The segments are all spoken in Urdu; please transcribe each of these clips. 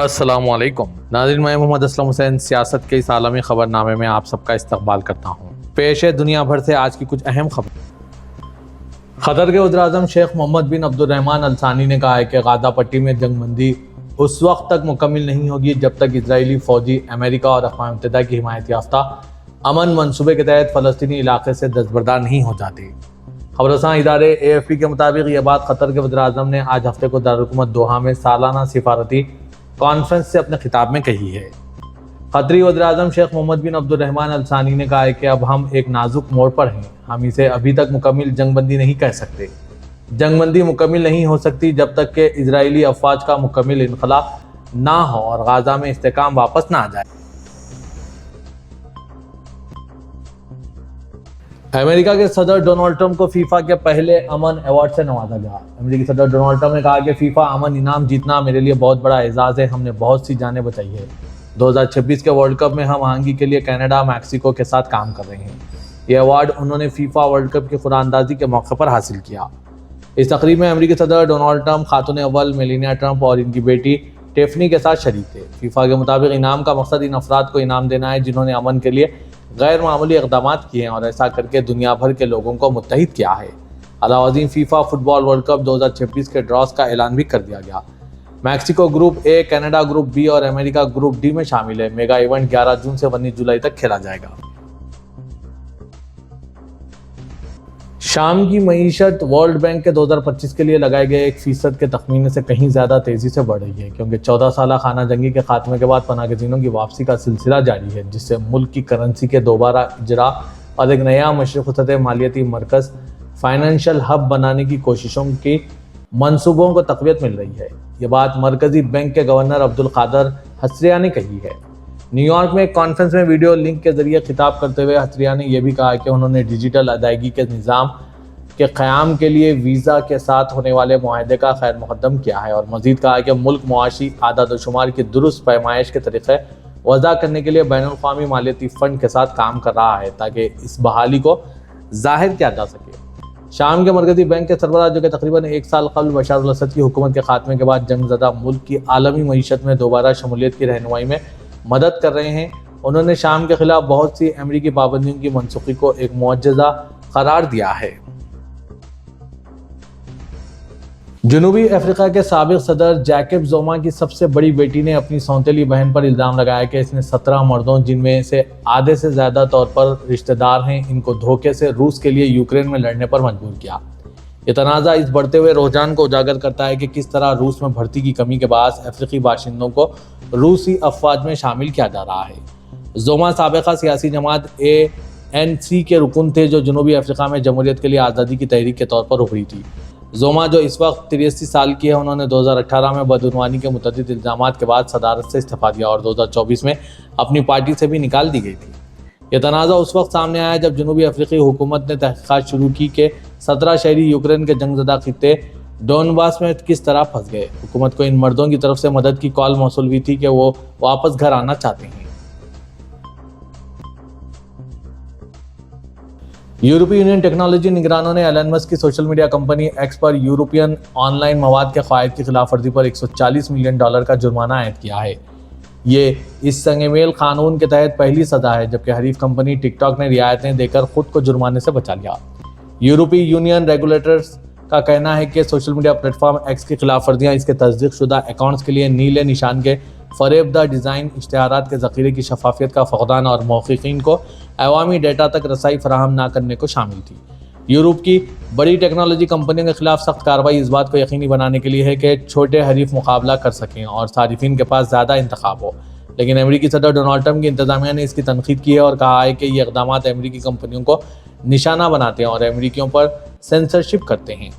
السلام علیکم ناظرین، میں محمد اسلم حسین سیاست کے اس عالمی خبر نامے میں آپ سب کا استقبال کرتا ہوں۔ پیش ہے دنیا بھر سے آج کی کچھ اہم خبر۔ قطر کے وزیر اعظم شیخ محمد بن عبد الرحمن ال ثانی نے کہا ہے کہ غزہ پٹی میں جنگ بندی اس وقت تک مکمل نہیں ہوگی جب تک اسرائیلی فوجی امریکہ اور اقوام متحدہ کی حمایت یافتہ امن منصوبے کے تحت فلسطینی علاقے سے دستبردار نہیں ہو جاتے۔ خبر رساں ادارے AFP کے مطابق یہ بات قطر کے وزیر اعظم نے آج ہفتے کو دارالحکومت دوحہ میں سالانہ سفارتی کانفرنس سے اپنے خطاب میں کہی ہے۔ قطری وزیر اعظم شیخ محمد بن عبد الرحمن ال ثانی نے کہا ہے کہ اب ہم ایک نازک موڑ پر ہیں، ہم اسے ابھی تک مکمل جنگ بندی نہیں کہہ سکتے۔ جنگ بندی مکمل نہیں ہو سکتی جب تک کہ اسرائیلی افواج کا مکمل انخلاء نہ ہو اور غزہ میں استحکام واپس نہ آ جائے۔ امریکہ کے صدر ڈونلڈ ٹرمپ کو فیفا کے پہلے امن ایوارڈ سے نوازا گیا۔ امریکی صدر ڈونلڈ ٹرمپ نے کہا کہ فیفا امن انعام جیتنا میرے لیے بہت بڑا اعزاز ہے، ہم نے بہت سی جانیں بچائی ہے۔ 2026 کے ورلڈ کپ میں ہم آہنگی کے لیے کینیڈا میکسیکو کے ساتھ کام کر رہے ہیں۔ یہ ایوارڈ انہوں نے فیفا ورلڈ کپ کی قراردادی کے موقع پر حاصل کیا۔ اس تقریب میں امریکی صدر ڈونلڈ ٹرمپ، خاتون اول میلانیا ٹرمپ اور ان کی بیٹی ٹیفنی کے ساتھ شریک تھے۔ فیفا کے مطابق انعام کا مقصد ان افراد کو انعام دینا ہے جنہوں نے امن کے لیے غیر معمولی اقدامات کیے ہیں اور ایسا کر کے دنیا بھر کے لوگوں کو متحد کیا ہے۔ علاوہ ازیں فیفا فٹ بال ورلڈ کپ 2026 کے ڈراز کا اعلان بھی کر دیا گیا۔ Mexico group A، Canada group B اور امریکہ گروپ D میں شامل ہے۔ میگا ایونٹ 11 جون سے 19 جولائی تک کھیلا جائے گا۔ شام کی معیشت ورلڈ بینک کے 2025 کے لیے لگائے گئے 1% کے تخمینے سے کہیں زیادہ تیزی سے بڑھ رہی ہے، کیونکہ 14 سالہ خانہ جنگی کے خاتمے کے بعد پناہ گزینوں کی واپسی کا سلسلہ جاری ہے، جس سے ملک کی کرنسی کے دوبارہ اجرا اور ایک نیا مشرق وسطی مالیاتی مرکز فائنینشل ہب بنانے کی کوششوں کی منصوبوں کو تقویت مل رہی ہے۔ یہ بات مرکزی بینک کے گورنر عبدالقادر حصریہ نے کہی ہے۔ نیو یارک میں ایک کانفرنس میں ویڈیو لنک کے ذریعے خطاب کرتے ہوئے حصریہ نے یہ بھی کہا کہ انہوں نے ڈیجیٹل ادائیگی کے نظام کے قیام کے لیے ویزا کے ساتھ ہونے والے معاہدے کا خیر مقدم کیا ہے، اور مزید کہا کہ ملک معاشی اعداد و شمار کی درست پیمائش کے طریقے وضع کرنے کے لیے بین الاقوامی مالیاتی فنڈ کے ساتھ کام کر رہا ہے تاکہ اس بحالی کو ظاہر کیا جا سکے۔ شام کے مرکزی بینک کے سربراہ، جو کہ تقریباً 1 سال قبل بشار الاسد کی حکومت کے خاتمے کے بعد جنگ زدہ ملک کی عالمی معیشت میں دوبارہ شمولیت کی رہنمائی میں مدد کر رہے ہیں، انہوں نے شام کے خلاف بہت سی امریکی پابندیوں کی منسوخی کو ایک معجزہ قرار دیا ہے۔ جنوبی افریقہ کے سابق صدر جیکب زوما کی سب سے بڑی بیٹی نے اپنی سوتیلی بہن پر الزام لگایا کہ اس نے 17 مردوں، جن میں سے آدھے سے زیادہ طور پر رشتہ دار ہیں، ان کو دھوکے سے روس کے لیے یوکرین میں لڑنے پر مجبور کیا۔ یہ تنازع اس بڑھتے ہوئے رجحان کو اجاگر کرتا ہے کہ کس طرح روس میں بھرتی کی کمی کے باعث افریقی باشندوں کو روسی افواج میں شامل کیا جا رہا ہے۔ زوما سابقہ سیاسی جماعت ANC کے رکن تھے، جو جنوبی افریقہ میں جمہوریت کے لیے آزادی کی تحریک کے طور پر ابھری تھی۔ زوما، جو اس وقت 83 سال کی ہے، انہوں نے 2018 میں بدعنوانی کے متعدد الزامات کے بعد صدارت سے استعفیٰ دیا اور 2024 میں اپنی پارٹی سے بھی نکال دی گئی تھی۔ یہ تنازع اس وقت سامنے آیا جب جنوبی افریقی حکومت نے تحقیقات شروع کی کہ 17 شہری یوکرین کے جنگ زدہ خطے ڈونباس میں کس طرح پھنس گئے۔ حکومت کو ان مردوں کی طرف سے مدد کی کال موصول ہوئی تھی کہ وہ واپس گھر آنا چاہتے ہیں۔ یورپی یونین ٹیکنالوجی نگرانوں نے ایلن مسک کی social media company x per European on line مواد کے قواعد کی خلاف ورزی پر $140 ملین کا جرمانہ عائد کیا ہے۔ یہ اس سنگ میل قانون کے تحت پہلی سزا ہے، جبکہ حریف کمپنی ٹک ٹاک نے رعایتیں دے کر خود کو جرمانے سے بچا لیا۔ یورپی یونین ریگولیٹرز کا کہنا ہے کہ social media plate form x کی خلاف ورزیاں اس کے تصدیق شدہ اکاؤنٹس کے لیے نیلے نشان کے فریب دہ ڈیزائن، اشتہارات کے ذخیرے کی شفافیت کا فقدان اور محققین کو عوامی ڈیٹا تک رسائی فراہم نہ کرنے کو شامل تھی۔ یورپ کی بڑی ٹیکنالوجی کمپنیوں کے خلاف سخت کارروائی اس بات کو یقینی بنانے کے لیے ہے کہ چھوٹے حریف مقابلہ کر سکیں اور صارفین کے پاس زیادہ انتخاب ہو، لیکن امریکی صدر ڈونلڈ ٹرمپ کی انتظامیہ نے اس کی تنقید کی ہے اور کہا ہے کہ یہ اقدامات امریکی کمپنیوں کو نشانہ بناتے ہیں اور امریکیوں پر سینسرشپ کرتے ہیں۔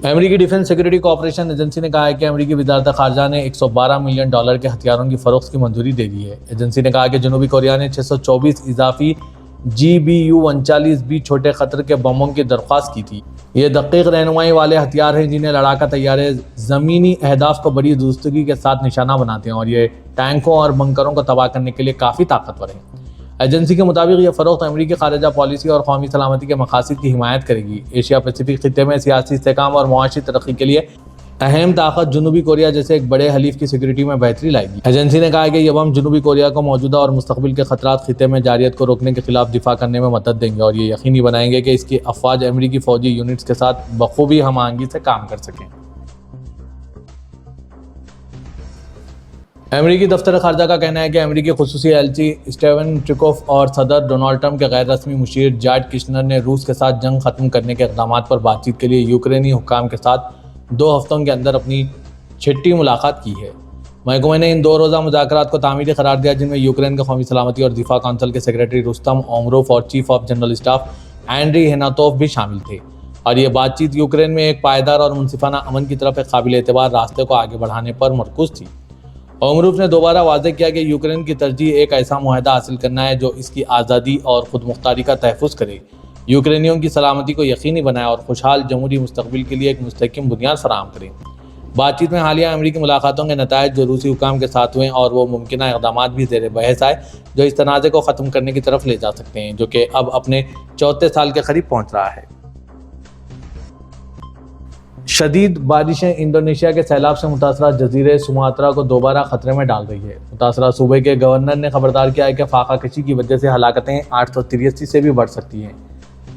امریکی ڈیفنس سیکورٹی کوآپریشن ایجنسی نے کہا ہے کہ امریکی وزارت خارجہ نے $112 ملین کے ہتھیاروں کی فروخت کی منظوری دے دی ہے۔ ایجنسی نے کہا کہ جنوبی کوریا نے 624 اضافی GBU-39B چھوٹے خطر کے بموں کی درخواست کی تھی۔ یہ دقیق رہنمائی والے ہتھیار ہیں جنہیں لڑاکا طیارے زمینی اہداف کو بڑی درستگی کے ساتھ نشانہ بناتے ہیں اور یہ ٹینکوں اور بنکروں کو تباہ کرنے کے لیے کافی طاقتور ہیں۔ ایجنسی کے مطابق یہ فروخت امریکی خارجہ پالیسی اور قومی سلامتی کے مقاصد کی حمایت کرے گی۔ ایشیا پیسیفک خطے میں سیاسی استحکام اور معاشی ترقی کے لیے اہم طاقت جنوبی کوریا جیسے ایک بڑے حلیف کی سیکورٹی میں بہتری لائے گی۔ ایجنسی نے کہا کہ یہ بم جنوبی کوریا کو موجودہ اور مستقبل کے خطرات خطے میں جارحیت کو روکنے کے خلاف دفاع کرنے میں مدد دیں گے اور یہ یقینی بنائیں گے کہ اس کی افواج امریکی فوجی یونٹس کے ساتھ بخوبی ہم آہنگی سے کام کر سکیں۔ امریکی دفتر خارجہ کا کہنا ہے کہ امریکی خصوصی ایلچی اسٹیون ٹرکوف اور صدر ڈونالڈ ٹرمپ کے غیر رسمی مشیر جارڈ کشنر نے روس کے ساتھ جنگ ختم کرنے کے اقدامات پر بات چیت کے لیے یوکرینی حکام کے ساتھ 2 ہفتوں کے اندر اپنی 6ٹی ملاقات کی ہے۔ محکمے نے ان 2 روزہ مذاکرات کو تعمیری قرار دیا جن میں یوکرین کے قومی سلامتی اور دفاع کونسل کے سیکریٹری رستم اومروف اور چیف آف جنرل اسٹاف اینڈری ہیناتوف بھی شامل تھے، اور یہ بات چیت یوکرین میں ایک پائیدار اور منصفانہ امن کی طرف ایک قابل اعتبار راستے کو آگے بڑھانے پر مرکوز تھی۔ اومروف نے دوبارہ واضح کیا کہ یوکرین کی ترجیح ایک ایسا معاہدہ حاصل کرنا ہے جو اس کی آزادی اور خود مختاری کا تحفظ کرے، یوکرینیوں کی سلامتی کو یقینی بنائے اور خوشحال جمہوری مستقبل کے لیے ایک مستحکم بنیاد فراہم کرے۔ بات چیت میں حالیہ امریکی ملاقاتوں کے نتائج جو روسی حکام کے ساتھ ہوئے اور وہ ممکنہ اقدامات بھی زیر بحث آئے جو اس تنازع کو ختم کرنے کی طرف لے جا سکتے ہیں، جو کہ اب اپنے 34 سال کے قریب پہنچ رہا ہے۔ شدید بارشیں انڈونیشیا کے سیلاب سے متاثرہ جزیرے سماترا کو دوبارہ خطرے میں ڈال رہی ہے۔ متاثرہ صوبے کے گورنر نے خبردار کیا ہے کہ فاقہ کشی کی وجہ سے ہلاکتیں 883 سے بھی بڑھ سکتی ہیں۔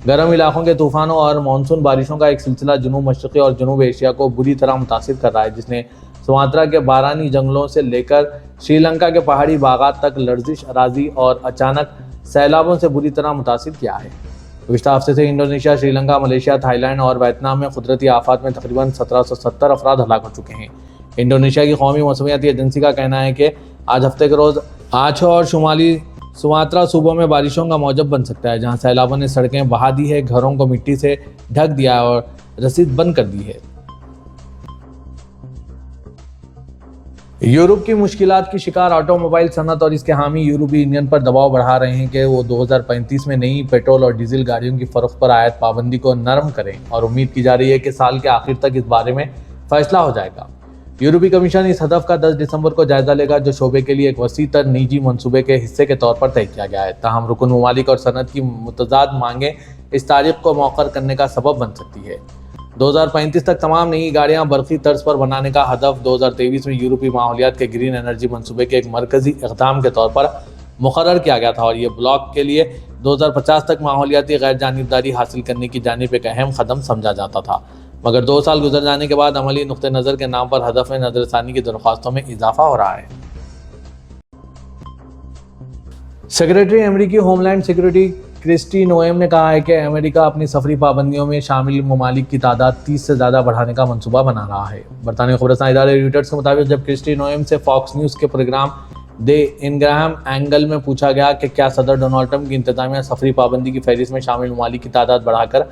گرم علاقوں کے طوفانوں اور مانسون بارشوں کا ایک سلسلہ جنوب مشرقی اور جنوب ایشیا کو بری طرح متاثر کر رہا ہے، جس نے سماترا کے بارانی جنگلوں سے لے کر سری لنکا کے پہاڑی باغات تک لرزش اراضی اور اچانک سیلابوں سے بری طرح متاثر کیا ہے۔ گزشتہ ہفتے سے Indonesia, Sri Lanka, Malaysia, Thai land اور ویتنام میں قدرتی آفات میں تقریباً 1770 افراد ہلاک ہو چکے ہیں۔ انڈونیشیا کی قومی موسمیاتی ایجنسی کا کہنا ہے کہ آج ہفتے کے روز آچھو اور شمالی سماترا صوبوں میں بارشوں کا موجب بن سکتا ہے، جہاں سیلابوں نے سڑکیں بہا دی ہے، گھروں کو مٹی سے ڈھک دیا اور رسید بند کر دی ہے۔ یورپ کی مشکلات کی شکار آٹو موبائل صنعت اور اس کے حامی یورپی یونین پر دباؤ بڑھا رہے ہیں کہ وہ 2035 میں نئی پیٹرول اور ڈیزل گاڑیوں کی فروخت پر عائد پابندی کو نرم کریں، اور امید کی جا رہی ہے کہ سال کے آخر تک اس بارے میں فیصلہ ہو جائے گا۔ یورپی کمیشن اس ہدف کا 10 دسمبر کو جائزہ لے گا جو شعبے کے لیے ایک وسیع تر نجی منصوبے کے حصے کے طور پر طے کیا گیا ہے۔ تاہم رکن ممالک اور صنعت کی متضاد مانگیں اس تاریخ کو مؤخر کرنے کا سبب بن سکتی ہے۔ 2035 تک تمام نئی گاڑیاں برقی طرز پر بنانے کا ہدف 2023 میں یورپی ماحولیات کے گرین انرجی منصوبے کے ایک مرکزی اقدام کے طور پر مقرر کیا گیا تھا، اور یہ بلاک کے لیے 2050 تک ماحولیاتی غیر جانبداری حاصل کرنے کی جانب ایک اہم قدم سمجھا جاتا تھا، مگر 2 سال گزر جانے کے بعد عملی نقطہ نظر کے نام پر ہدف میں نظر ثانی کی درخواستوں میں اضافہ ہو رہا ہے۔ سیکریٹری امریکی ہوم لینڈ سیکورٹی کرسٹی نوئم نے کہا ہے کہ امریکہ اپنی سفری پابندیوں میں شامل ممالک کی تعداد 30 سے زیادہ بڑھانے کا منصوبہ بنا رہا ہے۔ برطانوی خبررساں ادارے ریوٹرز کے مطابق جب کرسٹی نوئم سے فاکس نیوز کے پروگرام دی انگراہم اینگل میں پوچھا گیا کہ کیا صدر ڈونالڈ ٹرمپ کی انتظامیہ سفری پابندی کی فہرست میں شامل ممالک کی تعداد بڑھا کر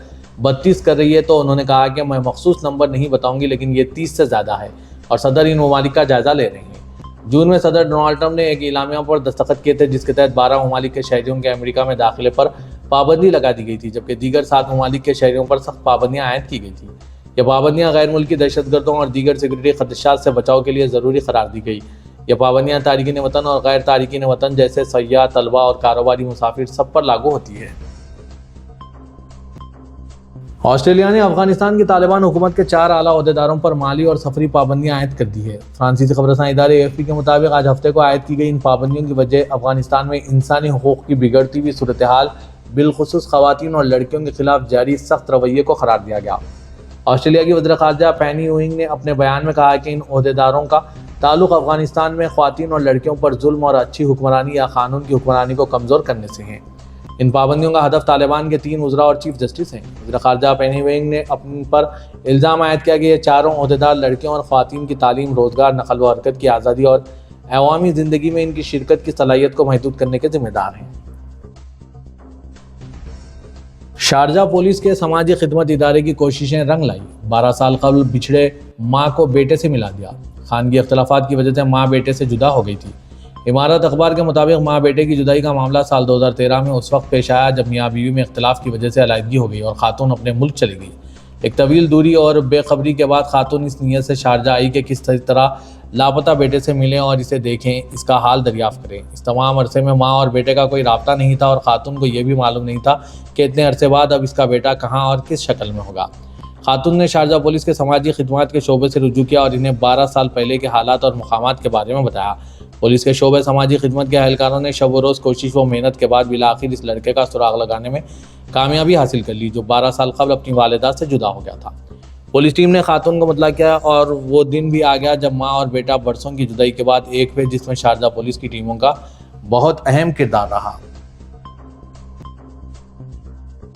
32 کر رہی ہے، تو انہوں نے کہا کہ میں مخصوص نمبر نہیں بتاؤں گی، لیکن یہ 30 سے زیادہ ہے اور صدر ان ممالک کا جائزہ لے رہے ہیں۔ جون میں صدر ڈونالڈ ٹرمپ نے ایک اعلامیہ پر دستخط کیے تھے جس کے تحت 12 ممالک کے شہریوں کے امریکہ میں داخلے پر پابندی لگا دی گئی تھی، جبکہ دیگر 7 ممالک کے شہریوں پر سخت پابندیاں عائد کی گئی تھیں۔ یہ پابندیاں غیر ملکی دہشت گردوں اور دیگر سیکورٹی خدشات سے بچاؤ کے لیے ضروری قرار دی گئی۔ یہ پابندیاں تارکین وطن اور غیر تارکین وطن جیسے سیاح، طلبہ اور کاروباری مسافر سب پر لاگو ہوتی ہے۔ آسٹریلیا نے افغانستان کی طالبان حکومت کے 4 اعلیٰ عہدیداروں پر مالی اور سفری پابندیاں عائد کر دی ہے۔ فرانسیسی خبررساں ادارے AFP کے مطابق آج ہفتے کو عائد کی گئی ان پابندیوں کی وجہ افغانستان میں انسانی حقوق کی بگڑتی ہوئی صورتحال، بالخصوص خواتین اور لڑکیوں کے خلاف جاری سخت رویے کو قرار دیا گیا۔ آسٹریلیا کی وزیر خارجہ پینی وینگ نے اپنے بیان میں کہا کہ ان عہدیداروں کا تعلق افغانستان میں خواتین اور لڑکیوں پر ظلم اور اچھی حکمرانی یا قانون کی حکمرانی کو کمزور کرنے سے ہیں۔ ان پابندیوں کا ہدف طالبان کے 3 وزراء اور چیف جسٹس ہیں۔ وزیر خارجہ پینی وینگ نے اپن پر الزام عائد کیا کہ یہ چاروں عہدیدار لڑکیوں اور خواتین کی تعلیم، روزگار، نقل و حرکت کی آزادی اور عوامی زندگی میں ان کی شرکت کی صلاحیت کو محدود کرنے کے ذمہ دار ہیں۔ شارجہ پولیس کے سماجی خدمت ادارے کی کوششیں رنگ لائی، 12 سال قبل بچھڑے ماں کو بیٹے سے ملا دیا۔ خانگی اختلافات کی وجہ سے ماں بیٹے سے جدا ہو گئی تھی۔ امارات اخبار کے مطابق ماں بیٹے کی جدائی کا معاملہ سال 2013 میں اس وقت پیش آیا جب میاں بیوی میں اختلاف کی وجہ سے علیحدگی ہو گئی اور خاتون اپنے ملک چلی گئی۔ ایک طویل دوری اور بے خبری کے بعد خاتون اس نیت سے شارجہ آئی کہ کس طرح لاپتہ بیٹے سے ملیں اور اسے دیکھیں، اس کا حال دریافت کریں۔ اس تمام عرصے میں ماں اور بیٹے کا کوئی رابطہ نہیں تھا اور خاتون کو یہ بھی معلوم نہیں تھا کہ اتنے عرصے بعد اب اس کا بیٹا کہاں اور کس شکل میں ہوگا۔ خاتون نے شارجہ پولیس کے سماجی خدمات کے شعبے سے رجوع کیا اور انہیں 12 سال پہلے کے حالات اور مقامات کے بارے میں بتایا۔ پولیس کے شعبے سماجی خدمت کے اہلکاروں نے شب و روز کوشش و محنت کے بعد بالآخر اس لڑکے کا سراغ لگانے میں کامیابی حاصل کر لی، جو 12 سال قبل اپنی والدہ سے جدا ہو گیا تھا۔ پولیس ٹیم نے خاتون کو مطلع کیا اور وہ دن بھی آ گیا جب ماں اور بیٹا برسوں کی جدائی کے بعد ایک ہوئے، جس میں شارجہ پولیس کی ٹیموں کا بہت اہم کردار رہا۔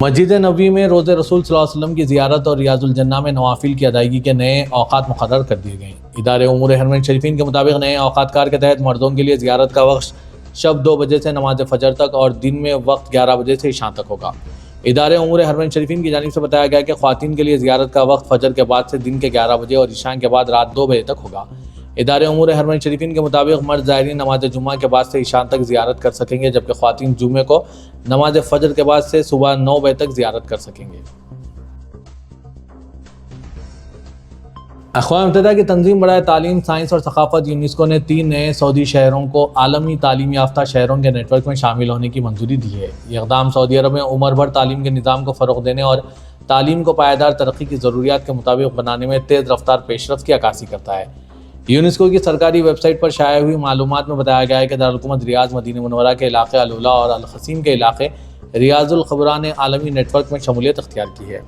مسجد نبوی میں روزہ رسول صلی اللہ علیہ وسلم کی زیارت اور ریاض الجنہ میں نوافل کی ادائیگی کے نئے اوقات مقرر کر دیے گئے۔ ادارے امور حرمین شریفین کے مطابق نئے اوقات کار کے تحت مردوں کے لیے زیارت کا وقت شب 2 بجے سے نماز فجر تک اور دن میں وقت 11 بجے سے عشاء تک ہوگا۔ ادارے امور حرمین شریفین کی جانب سے بتایا گیا کہ خواتین کے لیے زیارت کا وقت فجر کے بعد سے دن کے 11 بجے اور عشاء کے بعد رات 2 بجے تک ہوگا۔ ادارے امور حرمین شریفین کے مطابق مرد زائرین نماز جمعہ کے بعد سے عشاء تک زیارت کر سکیں گے، جبکہ خواتین جمعے کو نماز فجر کے بعد سے صبح 9 بجے تک زیارت کر سکیں گے۔ اقوام متحدہ کی تنظیم برائے تعلیم، سائنس اور ثقافت یونیسکو نے 3 نئے سعودی شہروں کو عالمی تعلیم یافتہ شہروں کے نیٹ ورک میں شامل ہونے کی منظوری دی ہے۔ یہ اقدام سعودی عرب میں عمر بھر تعلیم کے نظام کو فروغ دینے اور تعلیم کو پائیدار ترقی کی ضروریات کے مطابق بنانے میں تیز رفتار پیش رفت کی عکاسی کرتا ہے۔ یونیسکو کی سرکاری ویب سائٹ پر شائع ہوئی معلومات میں بتایا گیا ہے کہ دارالحکومت ریاض، مدینہ منورہ کے علاقے العلا اور الخصیم کے علاقے ریاض الخبرا نے عالمی نیٹ ورک میں شمولیت اختیار کی ہے۔